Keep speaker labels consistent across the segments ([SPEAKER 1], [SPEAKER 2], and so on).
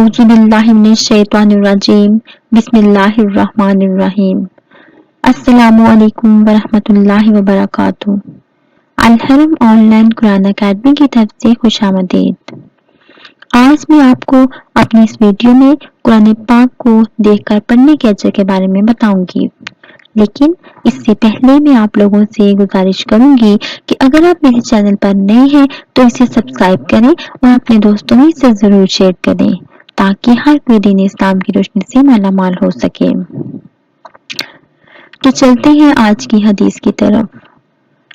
[SPEAKER 1] أعوذ بالله من الشيطان الرجيم بسم الله الرحمن الرحیم السلام علیکم ورحمۃ اللہ وبرکاتہ۔ الحرم آن لائن قرآن اکیڈمی کی طرف سے خوش آمدید۔ آج میں آپ کو اپنی اس ویڈیو میں قرآن پاک کو دیکھ کر پڑھنے کے اجر کے بارے میں بتاؤں گی، لیکن اس سے پہلے میں آپ لوگوں سے گزارش کروں گی کہ اگر آپ میرے چینل پر نئے ہیں تو اسے سبسکرائب کریں اور اپنے دوستوں میں اسے ضرور شیئر کریں تاکہ ہر کوئی دین اسلام کی روشنی سے مالا مال ہو سکے۔ تو چلتے ہیں آج کی حدیث کی طرف۔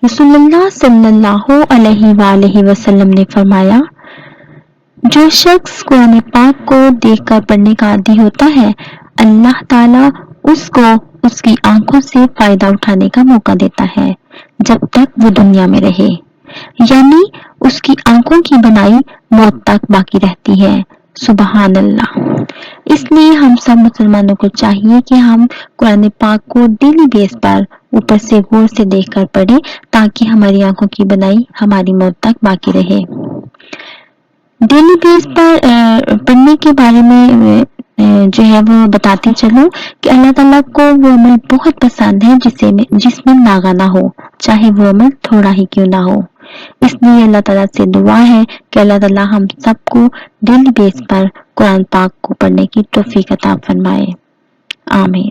[SPEAKER 1] رسول اللہ صلی اللہ علیہ وآلہ وسلم نے فرمایا، جو شخص قرآن پاک کو دیکھ کر پڑھنے کا عادی ہوتا ہے، اللہ تعالیٰ اس کو اس کی آنکھوں سے فائدہ اٹھانے کا موقع دیتا ہے جب تک وہ دنیا میں رہے، یعنی اس کی آنکھوں کی بنائی موت تک باقی رہتی ہے۔ سبحان اللہ۔ اس لیے ہم سب مسلمانوں کو چاہیے کہ ہم قرآن پاک کو ڈیلی بیس پر اوپر سے غور سے دیکھ کر پڑھیں تاکہ ہماری آنکھوں کی بنائی ہماری موت تک باقی رہے۔ ڈیلی بیس پر پڑھنے کے بارے میں جو ہے وہ بتاتی چلوں کہ اللہ تعالیٰ کو وہ عمل بہت پسند ہے جس میں ناغہ نہ ہو، چاہے وہ عمل تھوڑا ہی کیوں نہ ہو۔ اس لیے اللہ تعالیٰ سے دعا ہے کہ اللہ تعالیٰ ہم سب کو ڈیلی بیس پر قرآن پاک کو پڑھنے کی توفیق عطا فرمائے۔ آمین۔